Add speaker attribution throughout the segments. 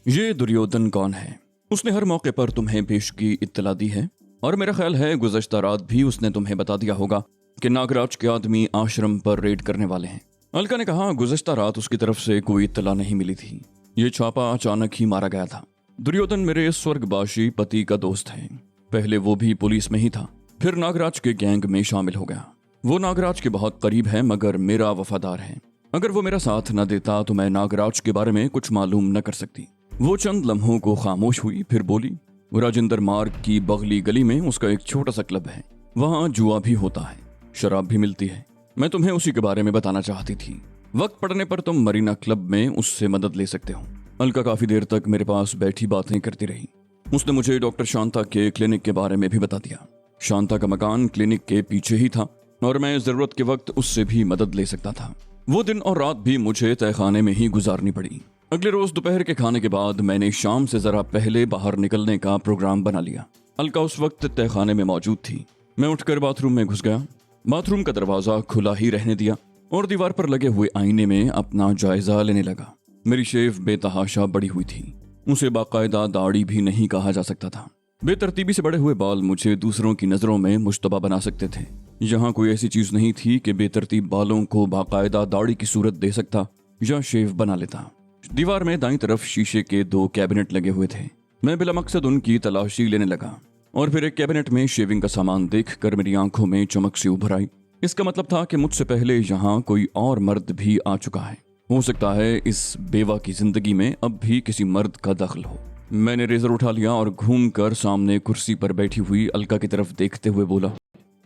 Speaker 1: ये दुर्योधन कौन है? उसने हर मौके पर तुम्हें पेशगी इत्तला दी है और मेरा ख्याल है गुज़श्ता रात भी उसने तुम्हें बता दिया होगा कि नागराज के आदमी आश्रम पर रेड करने वाले हैं। अलका ने कहा, गुज़श्ता रात उसकी तरफ से कोई इत्तला नहीं मिली थी। ये छापा अचानक ही मारा गया था। दुर्योधन मेरे स्वर्गवासी पति का दोस्त है। पहले वो भी पुलिस में ही था, फिर नागराज के गैंग में शामिल हो गया। वो नागराज के बहुत करीब है मगर मेरा वफादार है। अगर वो मेरा साथ न देता तो मैं नागराज के बारे में कुछ मालूम न कर सकती। वो चंद लम्हों को खामोश हुई, फिर बोली, राजेंद्र मार्ग की बगली गली में उसका एक छोटा सा क्लब है। वहाँ जुआ भी होता है, शराब भी मिलती है। मैं तुम्हें उसी के बारे में बताना चाहती थी। वक्त पड़ने पर तुम मरीना क्लब में उससे मदद ले सकते हो। अलका काफी देर तक मेरे पास बैठी बातें करती रही। उसने मुझे डॉक्टर शांता के क्लिनिक के बारे में भी बता दिया। शांता का मकान क्लिनिक के पीछे ही था और मैं जरूरत के वक्त उससे भी मदद ले सकता था। वो दिन और रात भी मुझे तहखाने में ही गुजारनी पड़ी। अगले रोज दोपहर के खाने के बाद मैंने शाम से जरा पहले बाहर निकलने का प्रोग्राम बना लिया। अलका उस वक्त तहखाने में मौजूद थी। मैं उठकर बाथरूम में घुस गया। बाथरूम का दरवाजा खुला ही रहने दिया और दीवार पर लगे हुए आईने में अपना जायजा लेने लगा। मेरी शेव बेतहाशा बड़ी हुई थी। उसे बाकायदा दाढ़ी भी नहीं कहा जा सकता था। बेतरतीबी से बड़े हुए बाल मुझे दूसरों की नजरों में मुश्तबा बना सकते थे। यहाँ कोई ऐसी चीज नहीं थी कि बेतरतीब बालों को बाकायदा दाढ़ी की सूरत दे सकता या शेव बना लेता। दीवार में दाईं तरफ शीशे के 2 कैबिनेट लगे हुए थे। मैं बिला मकसद उनकी तलाशी लेने लगा और फिर एक कैबिनेट में शेविंग का सामान देखकर मेरी आंखों में चमक सी उभर आई। इसका मतलब था कि मुझसे पहले यहाँ कोई और मर्द भी आ चुका है। हो सकता है इस बेवा की जिंदगी में अब भी किसी मर्द का दखल हो। मैंने रेजर उठा लिया और घूमकर सामने कुर्सी पर बैठी हुई अलका की तरफ देखते हुए बोला,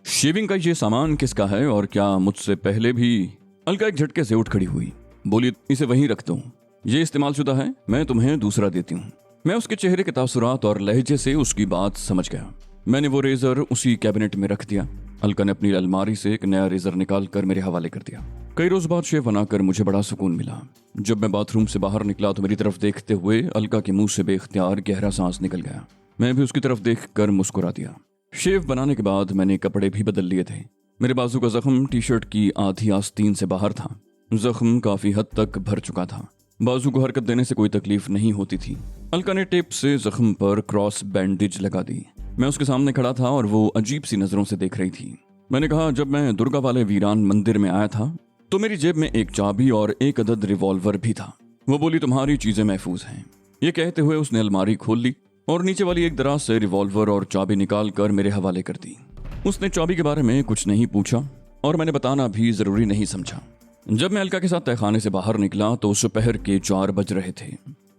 Speaker 1: शेविंग का ये सामान किसका है और क्या मुझसे पहले भी? अलका एक झटके से उठ खड़ी हुई, बोली, इसे वहीं रख दो, ये इस्तेमाल शुदा है, मैं तुम्हें दूसरा देती हूँ। मैं उसके चेहरे के तासुरात और लहजे से उसकी बात समझ गया। मैंने वो रेजर उसी कैबिनेट में रख दिया। अलका ने अपनी अलमारी से एक नया रेजर निकाल कर मेरे हवाले कर दिया। कई रोज बाद शेव बनाकर मुझे बड़ा सुकून मिला। जब मैं बाथरूम से बाहर निकला तो मेरी तरफ देखते हुए अलका के मुंह से बेख्तियार गहरा सांस निकल गया। मैं भी उसकी तरफ देखकर मुस्कुरा दिया। शेव बनाने के बाद मैंने कपड़े भी बदल लिए थे। मेरे बाजू का जख्म टी शर्ट की आधी आस्तीन से बाहर था। जख्म काफी हद तक भर चुका था। बाजू को हरकत देने से कोई तकलीफ नहीं होती थी। अलका ने टेप से जख्म पर क्रॉस बैंडेज लगा दी। मैं उसके सामने खड़ा था और वो अजीब सी नजरों से देख रही थी। मैंने कहा, जब मैं दुर्गा वाले वीरान मंदिर में आया था तो मेरी जेब में एक चाबी और एक अदद रिवॉल्वर भी था। वो बोली, तुम्हारी चीजें महफूज हैं। ये कहते हुए उसने अलमारी खोल ली और नीचे वाली एक दराज से रिवॉल्वर और चाबी निकाल कर मेरे हवाले कर दी। उसने चाबी के बारे में कुछ नहीं पूछा और मैंने बताना भी जरूरी नहीं समझा। जब मैं अलका के साथ तहखाने से बाहर निकला तो दोपहर के 4 बज रहे थे।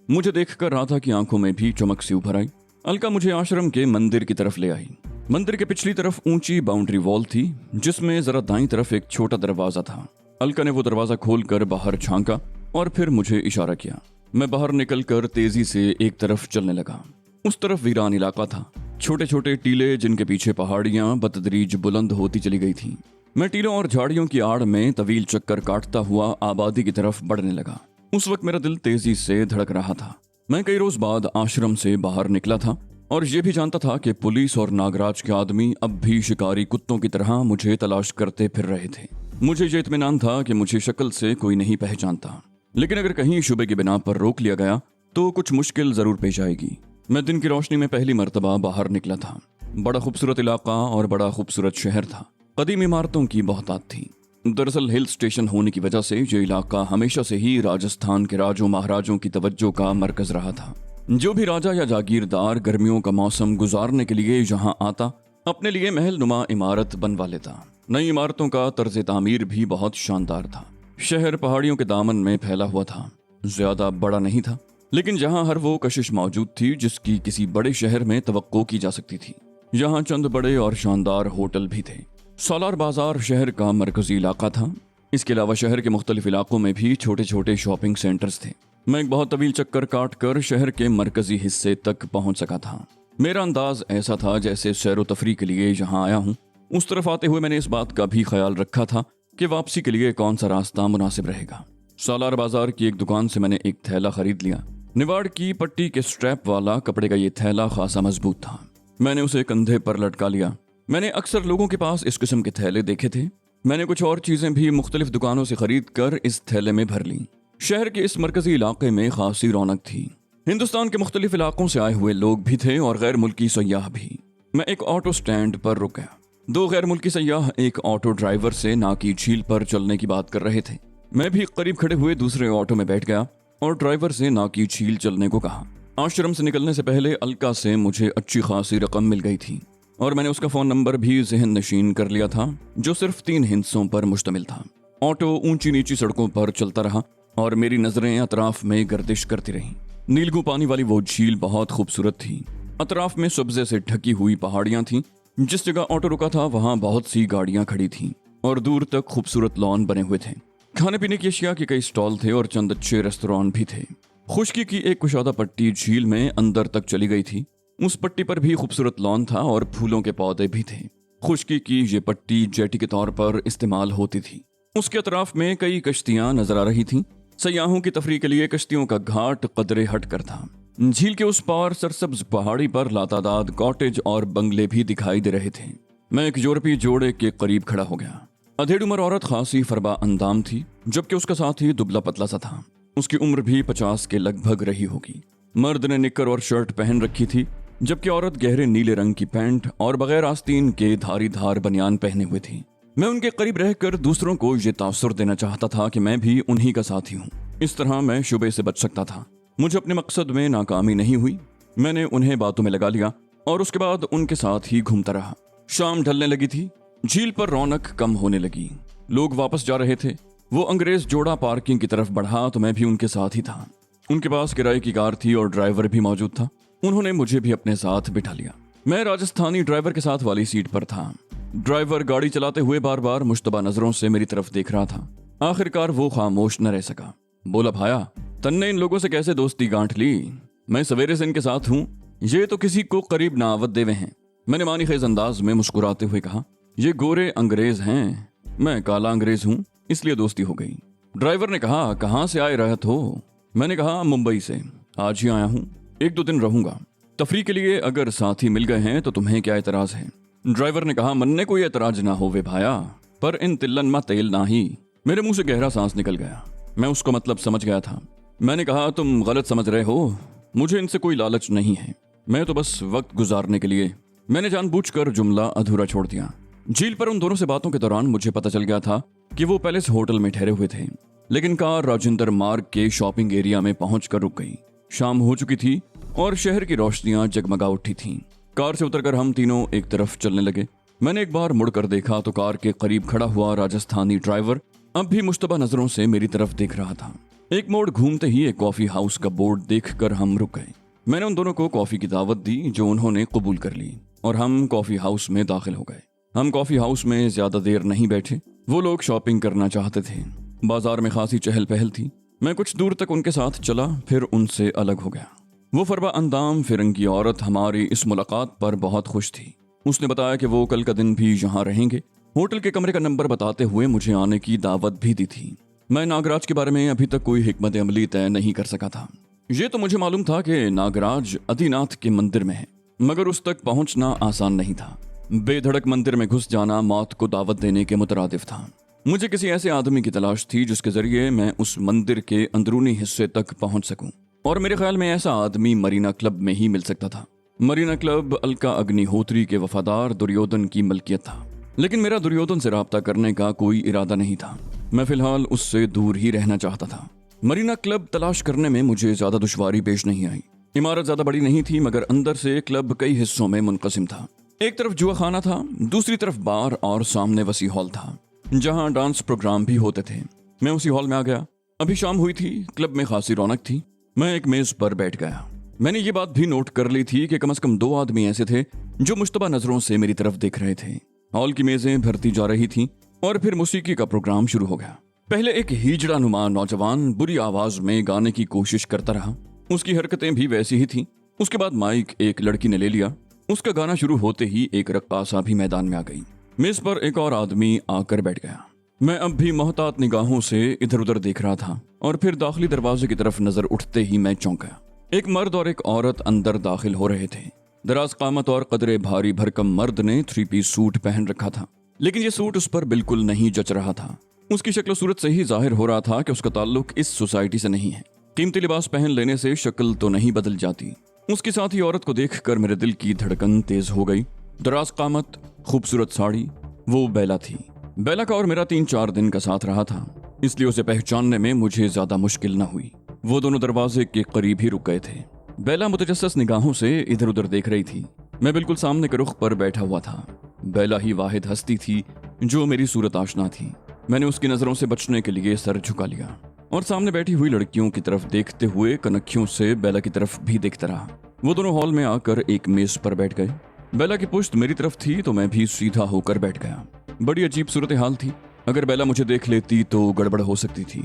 Speaker 1: मुझे देखकर राधा की आंखों में भी चमक सी उभर आई। अलका मुझे आश्रम के मंदिर की तरफ ले आई। मंदिर के पिछली तरफ ऊंची बाउंड्री वॉल थी जिसमें जरा दाईं तरफ एक छोटा दरवाजा था। अलका ने वो दरवाजा खोलकर बाहर झांका और फिर मुझे इशारा किया। मैं बाहर निकलकर तेजी से एक तरफ चलने लगा। उस तरफ वीरान इलाका था, छोटे छोटे टीले जिनके पीछे पहाड़ियां बतदरीज बुलंद होती चली गई थी। मैं टीलों और झाड़ियों की आड़ में तवील चक्कर काटता हुआ आबादी की तरफ बढ़ने लगा। उस वक्त मेरा दिल तेजी से धड़क रहा था। मैं कई रोज बाद आश्रम से बाहर निकला था और ये भी जानता था कि पुलिस और नागराज के आदमी अब भी शिकारी कुत्तों की तरह मुझे तलाश करते फिर रहे थे। मुझे ये इत्मीनान था कि मुझे शक्ल से कोई नहीं पहचानता, लेकिन अगर कहीं शुबे की बिना पर रोक लिया गया तो कुछ मुश्किल जरूर पेश आएगी। मैं दिन की रोशनी में पहली मर्तबा बाहर निकला था। बड़ा खूबसूरत इलाका और बड़ा खूबसूरत शहर था। कदीम इमारतों की बहुतात थी। दरअसल हिल स्टेशन होने की वजह से ये इलाका हमेशा से ही राजस्थान के राजों महाराजों की तवज्जो का मरकज रहा था। जो भी राजा या जागीरदार गर्मियों का मौसम गुजारने के लिए यहाँ आता, अपने लिए महल नुमा इमारत बनवा लेता। नई इमारतों का तर्ज तामीर भी बहुत शानदार था। शहर पहाड़ियों के दामन में फैला हुआ था। ज्यादा बड़ा नहीं था, लेकिन जहाँ हर वो कशिश मौजूद थी जिसकी किसी बड़े शहर में तवक्को की जा सकती थी। यहाँ चंद बड़े और शानदार होटल भी थे। सालार बाजार शहर का मरकजी इलाका था। इसके अलावा शहर के मुख्तलिफ इलाकों में भी छोटे छोटे शॉपिंग सेंटर्स थे। मैं एक बहुत तवील चक्कर काट कर शहर के मरकजी हिस्से तक पहुंच सका था। मेरा अंदाज ऐसा था जैसे सैरो तफरी के लिए यहाँ आया हूँ। उस तरफ आते हुए मैंने इस बात का भी ख्याल रखा था कि वापसी के लिए कौन सा रास्ता मुनासिब रहेगा। सालार बाजार की एक दुकान से मैंने एक थैला खरीद लिया। निवाड़ की पट्टी के स्ट्रैप वाला कपड़े का ये थैला खासा मजबूत था। मैंने उसे कंधे पर लटका लिया। मैंने अक्सर लोगों के पास इस किस्म के थैले देखे थे। मैंने कुछ और चीजें भी मुख्तलिफ दुकानों से खरीद कर इस थैले में भर ली। शहर के इस मरकजी इलाके में खासी रौनक थी। हिंदुस्तान के मुख्तलिफ इलाकों से आए हुए लोग भी थे और गैर मुल्की सयाह भी। मैं एक ऑटो स्टैंड पर रुक गया। दो गैर मुल्की सयाह एक ऑटो ड्राइवर से नाकी झील पर चलने की बात कर रहे थे। मैं भी करीब खड़े हुए दूसरे ऑटो में बैठ गया और ड्राइवर से नाकी झील चलने को कहा। आश्रम से निकलने से पहले अलका से मुझे अच्छी खासी रकम मिल गई थी और मैंने उसका फोन नंबर भी ज़हन नशीन कर लिया था, जो सिर्फ 3 हिस्सों पर मुश्तमिल था। ऑटो ऊंची नीची सड़कों पर चलता रहा और मेरी नजरें अतराफ में गर्दिश करती रहीं। नीलगू पानी वाली वो झील बहुत खूबसूरत थी। अतराफ में सब्जे से ढकी हुई पहाड़ियां थीं। जिस जगह ऑटो रुका था वहां बहुत सी गाड़ियां खड़ी थीं और दूर तक खूबसूरत लॉन बने हुए थे। खाने पीने की अशिया के कई स्टॉल थे और चंद अच्छे रेस्टोरेंट भी थे। खुश्की की एक कुशादा पट्टी झील में अंदर तक चली गई थी। उस पट्टी पर भी खूबसूरत लॉन था और फूलों के पौधे भी थे। खुश्की की ये पट्टी जेटी के तौर पर इस्तेमाल होती थी। उसके अतराफ में कई कश्तियां नजर आ रही थीं। सयाहों की तफरीह के लिए कश्तियों का घाट कदरे हट कर था। झील के उस पार सरसब्ज पहाड़ी पर लातादाद कॉटेज और बंगले भी दिखाई दे रहे थे। मैं एक यूरोपीय जोड़े के करीब खड़ा हो गया। अधेड़ उम्र औरत खासी फरबा अंदाम थी, जबकि उसका साथी दुबला पतला सा था। उसकी उम्र भी 50 के लगभग रही होगी। मर्द ने निक्कर और शर्ट पहन रखी थी, जबकि औरत गहरे नीले रंग की पैंट और बगैर आस्तीन के धारीधार बनियान पहने हुए थी। मैं उनके करीब रहकर दूसरों को ये तासुर देना चाहता था कि मैं भी उन्हीं का साथी हूँ। इस तरह मैं शुबे से बच सकता था। मुझे अपने मकसद में नाकामी नहीं हुई। मैंने उन्हें बातों में लगा लिया और उसके बाद उनके साथ ही घूमता रहा। शाम ढलने लगी थी। झील पर रौनक कम होने लगी। लोग वापस जा रहे थे। वो अंग्रेज जोड़ा पार्किंग की तरफ बढ़ा तो मैं भी उनके साथ ही था। उनके पास किराए की कार थी और ड्राइवर भी मौजूद था। उन्होंने मुझे भी अपने साथ बिठा लिया। मैं राजस्थानी ड्राइवर के साथ वाली सीट पर था। ड्राइवर गाड़ी चलाते हुए बार बार मुश्तबा नजरों से मेरी तरफ देख रहा था। आखिरकार वो खामोश न रह सका। बोला, भाया, तन्ने इन लोगों से कैसे दोस्ती गांठ ली? मैं सवेरे से इनके साथ हूँ। ये तो किसी को करीब नावत देवे हैं। मैंने मानी खेज अंदाज में मुस्कुराते हुए कहा, ये गोरे अंग्रेज हैं, मैं काला अंग्रेज हूँ, इसलिए दोस्ती हो गई। ड्राइवर ने कहा, कहाँ से आए रहत हो? मैंने कहा, मुंबई से, आज ही आया हूँ, 1-2 दिन रहूंगा। तफरी के लिए अगर साथी मिल गए हैं तो तुम्हें क्या एतराज है? ड्राइवर ने कहा, मन्ने कोई एतराज ना होवे भाया, पर इन तिल्लन मा तेल ना ही। मेरे मुंह से गहरा सांस निकल गया। मैं उसको मतलब समझ गया था। मैंने कहा, तुम गलत समझ रहे हो, मुझे इनसे कोई लालच नहीं है, मैं तो बस वक्त गुजारने के लिए। मैंने जानबूझकर जुमला अधूरा छोड़ दिया। झील पर उन दोनों से बातों के दौरान मुझे पता चल गया था कि वो पैलेस होटल में ठहरे हुए थे, लेकिन कार राजेंद्र मार्ग के शॉपिंग एरिया में पहुंचकर रुक गई। शाम हो चुकी थी और शहर की रोशनियां जगमगा उठी थीं। कार से उतरकर हम तीनों एक तरफ चलने लगे। मैंने एक बार मुड़कर देखा तो कार के करीब खड़ा हुआ राजस्थानी ड्राइवर अब भी मुश्तबा नजरों से मेरी तरफ देख रहा था। एक मोड़ घूमते ही एक कॉफी हाउस का बोर्ड देखकर हम रुक गए। मैंने उन दोनों को कॉफी की दावत दी, जो उन्होंने कबूल कर ली, और हम कॉफी हाउस में दाखिल हो गए। हम कॉफी हाउस में ज्यादा देर नहीं बैठे। वो लोग शॉपिंग करना चाहते थे। बाजार में खासी चहल पहल थी। मैं कुछ दूर तक उनके साथ चला, फिर उनसे अलग हो गया। वो फरबा अंदाम फिरंगी औरत हमारी इस मुलाकात पर बहुत खुश थी। उसने बताया कि वो कल का दिन भी यहाँ रहेंगे। होटल के कमरे का नंबर बताते हुए मुझे आने की दावत भी दी थी। मैं नागराज के बारे में अभी तक कोई हिकमत अमली तय नहीं कर सका था। ये तो मुझे मालूम था कि नागराज आदिनाथ के मंदिर में है, मगर उस तक पहुंचना आसान नहीं था। बेधड़क मंदिर में घुस जाना मौत को दावत देने के मुतरादिफ था। मुझे किसी ऐसे आदमी की तलाश थी जिसके जरिए मैं उस मंदिर के अंदरूनी हिस्से तक पहुंच सकूं, और मेरे ख्याल में ऐसा आदमी मरीना क्लब में ही मिल सकता था। मरीना क्लब अलका अग्निहोत्री के वफादार दुर्योधन की मलकियत था, लेकिन मेरा दुर्योधन से राब्ता करने का कोई इरादा नहीं था। मैं फिलहाल उससे दूर ही रहना चाहता था। मरीना क्लब तलाश करने में मुझे ज्यादा दुश्वारी पेश नहीं आई। इमारत ज्यादा बड़ी नहीं थी, मगर अंदर से क्लब कई हिस्सों में मुनकसिम था। एक तरफ जुआ खाना था, दूसरी तरफ बार और सामने वसी हॉल था, जहां डांस प्रोग्राम भी होते थे। मैं उसी हॉल में आ गया। अभी शाम हुई थी, क्लब में खासी रौनक थी। मैं एक मेज पर बैठ गया। मैंने ये बात भी नोट कर ली थी कि कम से कम 2 आदमी ऐसे थे जो मुश्तबा नजरों से मेरी तरफ देख रहे थे। हॉल की मेजें भरती जा रही थीं और फिर मौसीकी का प्रोग्राम शुरू हो गया। पहले एक हिजड़ा नुमा नौजवान बुरी आवाज में गाने की कोशिश करता रहा। उसकी हरकतें भी वैसी ही थीं। उसके बाद माइक एक लड़की ने ले लिया। उसका गाना शुरू होते ही एक रक्कासा भी मैदान में आ गई। मेज पर एक और आदमी आकर बैठ गया। मैं अब भी मोहतात निगाहों से इधर उधर देख रहा था, और फिर दाखिली दरवाजे की तरफ नजर उठते ही मैं चौंक गया। एक मर्द और एक औरत अंदर दाखिल हो रहे थे। दराज कामत और कदरे भारी भरकम मर्द ने 3 पीस सूट पहन रखा था, लेकिन ये सूट उस पर बिल्कुल नहीं जच रहा था। उसकी शक्ल सूरत से ही जाहिर हो रहा था कि उसका ताल्लुक इस सोसाइटी से नहीं है। कीमती लिबास पहन लेने से शक्ल तो नहीं बदल जाती। उसके साथ ही औरत को देखकर मेरे दिल की धड़कन तेज हो गई। दराज कामत, खूबसूरत साड़ी, वो बेला थी। बेला का और मेरा 3-4 दिन का साथ रहा था, इसलिए उसे पहचानने में मुझे ज्यादा मुश्किल न हुई। वो दोनों दरवाजे के करीब ही रुक गए थे। बेला मुतजस्सिस निगाहों से इधर उधर देख रही थी। मैं बिल्कुल सामने के रुख पर बैठा हुआ था। बेला ही वाहिद हस्ती थी जो मेरी सूरत आशना थी। मैंने उसकी नजरों से बचने के लिए सर झुका लिया और सामने बैठी हुई लड़कियों की तरफ देखते हुए कनखियों से बेला की तरफ भी देखता रहा। वो दोनों हॉल में आकर एक मेज पर बैठ गए। बेला की पुश्त मेरी तरफ थी तो मैं भी सीधा होकर बैठ गया। बड़ी अजीब सूरत हाल थी। अगर बेला मुझे देख लेती तो गड़बड़ हो सकती थी,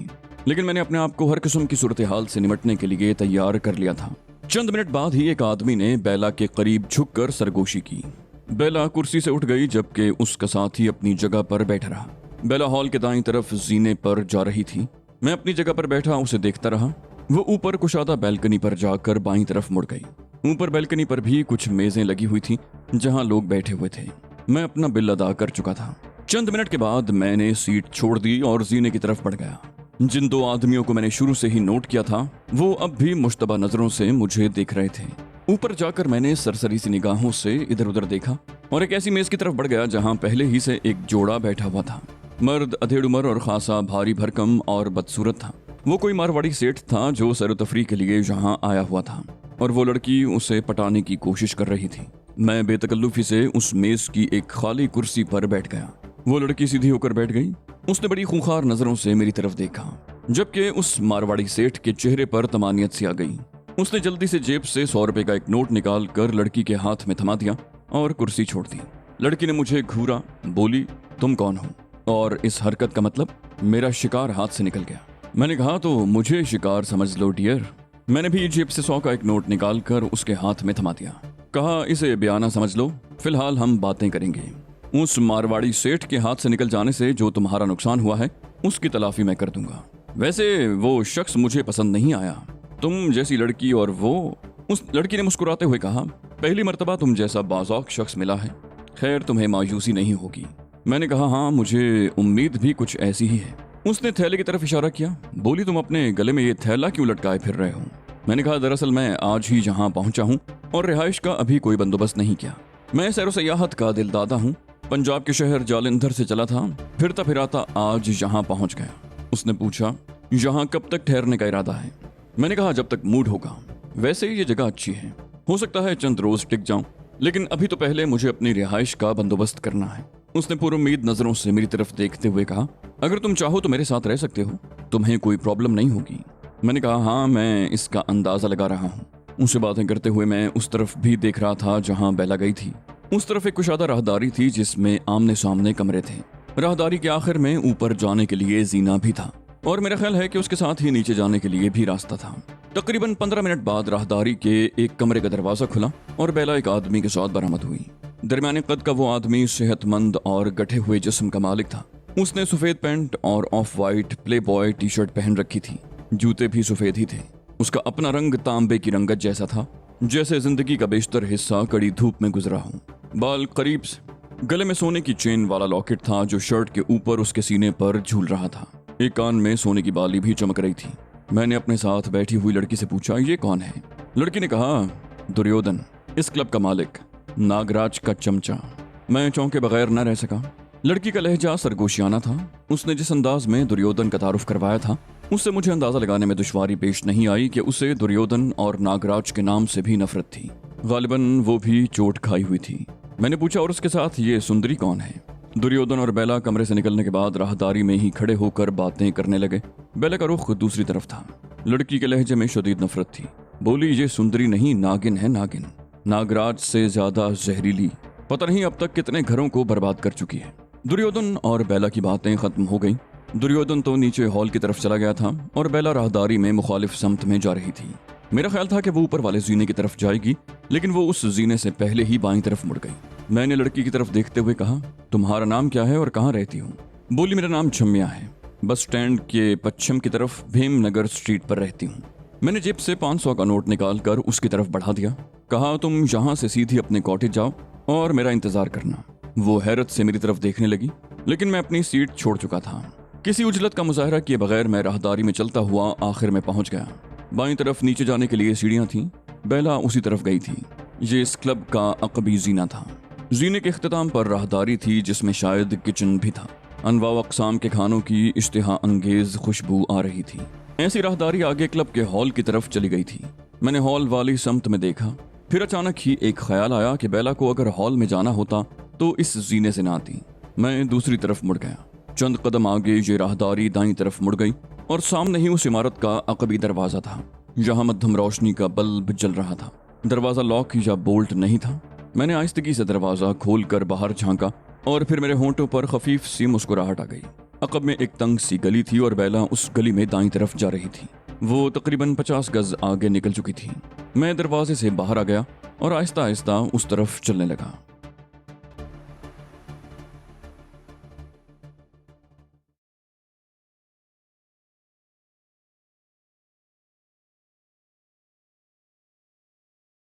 Speaker 1: लेकिन मैंने अपने आप को हर किस्म की सूरत हाल से निपटने के लिए तैयार कर लिया था। चंद मिनट बाद ही एक आदमी ने बेला के करीब झुककर सरगोशी की। बेला कुर्सी से उठ गई जबकि उसका साथी अपनी जगह पर बैठा रहा। बेला हॉल के दाईं तरफ जीने पर जा रही थी। मैं अपनी जगह पर बैठा उसे देखता रहा। वो ऊपर कुशादा बैल्कनी पर जाकर बाईं तरफ मुड़ गई। ऊपर बैल्कनी पर भी कुछ मेजें लगी हुई थी जहां लोग बैठे हुए थे। मैं अपना बिल अदा कर चुका था। चंद मिनट के बाद मैंने सीट छोड़ दी और जीने की तरफ बढ़ गया। जिन 2 आदमियों को मैंने शुरू से ही नोट किया था वो अब भी मुश्तबा नजरों से मुझे देख रहे थे। ऊपर जाकर मैंने सरसरी सी निगाहों से इधर उधर देखा और एक ऐसी मेज की तरफ बढ़ गया जहां पहले ही से एक जोड़ा बैठा हुआ था। मर्द अधेड़ उम्र और खासा भारी भरकम और बदसूरत था। वो कोई मारवाड़ी सेठ था जो सैर-ओ-तफरीह के लिए यहाँ आया हुआ था और वो लड़की उसे पटाने की कोशिश कर रही थी। मैं बेतकल्लुफी से उस मेज की एक खाली कुर्सी पर बैठ गया। वो लड़की सीधी होकर बैठ गई। उसने बड़ी खूंखार नजरों से मेरी तरफ देखा, जबकि उस मारवाड़ी सेठ के चेहरे पर तमानियत सी आ गई। उसने जल्दी से जेब से 100 रुपए का एक नोट निकाल कर लड़की के हाथ में थमा दिया और कुर्सी छोड़ दी। लड़की ने मुझे घूरा, बोली, तुम कौन हो? और इस हरकत का मतलब मेरा शिकार हाथ से निकल गया। मैंने कहा, तो मुझे शिकार समझ लो डियर। मैंने भी जेब से 100 का एक नोट निकाल कर उसके हाथ में थमा दिया। कहा, इसे बयाना समझ लो, फिलहाल हम बातें करेंगे। उस मारवाड़ी सेठ के हाथ से निकल जाने से जो तुम्हारा नुकसान हुआ है उसकी तलाफी मैं कर दूंगा। वैसे वो शख्स मुझे पसंद नहीं आया, तुम जैसी लड़की और वो। उस लड़की ने मुस्कुराते हुए कहा, पहली मर्तबा तुम जैसा बाज़ौक़ शख्स मिला है। खैर, तुम्हें मायूसी नहीं होगी। मैंने कहा, हाँ, मुझे उम्मीद भी कुछ ऐसी ही है। उसने थैले की तरफ इशारा किया, बोली, तुम अपने गले में ये थैला क्यों लटकाए फिर रहे हो? मैंने कहा, दरअसल मैं आज ही यहाँ पहुंचा हूँ और रिहाइश का अभी कोई बंदोबस्त नहीं किया। मैं सैर सयाहत का दिलदादा हूँ। पंजाब के शहर जालंधर से चला था, फिरता फिराता आज यहाँ पहुंच गया। उसने पूछा, यहाँ कब तक ठहरने का इरादा है? मैंने कहा, जब तक मूड होगा। वैसे ये जगह अच्छी है, हो सकता है चंद रोज टिक जाऊं, लेकिन अभी तो पहले मुझे अपनी रिहाइश का बंदोबस्त करना है। उसने पुरुम्मीद नजरों से मेरी तरफ देखते हुए कहा, अगर तुम चाहो तो मेरे साथ रह सकते हो, तुम्हें कोई प्रॉब्लम नहीं होगी। मैंने कहा, हाँ, मैं इसका अंदाजा लगा रहा हूँ। उनसे बातें करते हुए मैं उस तरफ भी देख रहा था जहाँ बेला गई थी। उस तरफ एक कुशादा राहदारी थी जिसमें आमने सामने कमरे थे। राहदारी के आखिर में ऊपर जाने के लिए जीना भी था और मेरा ख्याल है कि उसके साथ ही नीचे जाने के लिए भी रास्ता था। तकरीबन 15 मिनट बाद राहदारी के एक कमरे का दरवाजा खुला और बेला एक आदमी के साथ बरामद हुई। दरमियाने कद का वो आदमी सेहतमंद और गठे हुए जिस्म का मालिक था। उसने सफेद पैंट और of white play boy T shirt पहन रखी थी। जूते भी सफेद ही थे। उसका अपना रंग तांबे की रंगत जैसा था, जैसे जिंदगी का बेशतर हिस्सा कड़ी धूप में गुजरा हो। बाल करीब से। गले में सोने की चेन वाला लॉकेट था जो शर्ट के ऊपर उसके सीने पर झूल रहा था। एक कान में सोने की बाली भी चमक रही थी। मैंने अपने साथ बैठी हुई लड़की से पूछा, ये कौन है? लड़की ने कहा, दुर्योधन, इस क्लब का मालिक, नागराज का चमचा। मैं चौंके बगैर न रह सका। लड़की का लहजा सरगोशियाना था। उसने जिस अंदाज में दुर्योधन का तारुफ करवाया था उससे मुझे अंदाजा लगाने में दुश्वारी पेश नहीं आई कि उसे दुर्योधन और नागराज के नाम से भी नफरत थी। गालिबन वो भी चोट खाई हुई थी। मैंने पूछा, और उसके साथ ये सुंदरी कौन है? दुर्योधन और बेला कमरे से निकलने के बाद राहदारी में ही खड़े होकर बातें करने लगे। बेला का रुख दूसरी तरफ था। लड़की के लहजे में शदीद नफरत थी। बोली, ये सुंदरी नहीं, नागिन है, नागिन। नागराज से ज्यादा जहरीली। पता नहीं अब तक कितने घरों को बर्बाद कर चुकी है। दुर्योधन और बेला की बातें खत्म हो गई। दुर्योधन तो नीचे हॉल की तरफ चला गया था और बेला राहदारी में मुखालिफ समत में जा रही थी। मेरा ख्याल था कि वो ऊपर वाले जीने की तरफ जाएगी, लेकिन वो उस जीने से पहले ही बाईं तरफ मुड़ गई। मैंने लड़की की तरफ देखते हुए कहा, तुम्हारा नाम क्या है और कहाँ रहती हो? बोली, मेरा नाम छम्या है, बस स्टैंड के पश्चिम की तरफ भीमनगर स्ट्रीट पर रहती हूँ। मैंने जेब से 500 का नोट निकाल कर उसकी तरफ बढ़ा दिया। कहा, तुम यहाँ से सीधी अपने कॉटेज जाओ और मेरा इंतजार करना। वो हैरत से मेरी तरफ देखने लगी, लेकिन मैं अपनी सीट छोड़ चुका था। किसी उजलत का मुजाहरा किए बगैर मैं राहदारी में चलता हुआ आखिर में पहुंच गया। बाईं तरफ नीचे जाने के लिए सीढ़ियां थीं। बेला उसी तरफ गई थी। ये इस क्लब का अकबी जीना था। जीने के इख्तिताम पर राहदारी थी जिसमें शायद किचन भी था। अनवा अक़साम के खानों की इश्तिहा अंगेज खुशबू आ रही थी। ऐसी राहदारी आगे क्लब के हॉल की तरफ चली गई थी। मैंने हॉल वाली समत में देखा। फिर अचानक ही एक ख्याल आया कि बेला को अगर हॉल में जाना होता तो इस जीने से ना आती। मैं दूसरी तरफ मुड़ गया। चंद कदम आगे ये राहदारी दाईं तरफ मुड़ गई और सामने ही उस इमारत का अकबी दरवाजा था जहां मध्यम रोशनी का बल्ब जल रहा था। दरवाजा लॉक या बोल्ट नहीं था। मैंने आहिस्तगी से दरवाजा खोलकर बाहर झांका और फिर मेरे होंठों पर खफीफ सी मुस्कुराहट आ गई। अकब में एक तंग सी गली थी और बेला उस गली में दाईं तरफ जा रही थी। वो तकरीबन 50 गज आगे निकल चुकी थी। मैं दरवाजे से बाहर आ गया और आहिस्ता आहिस्ता उस तरफ चलने लगा।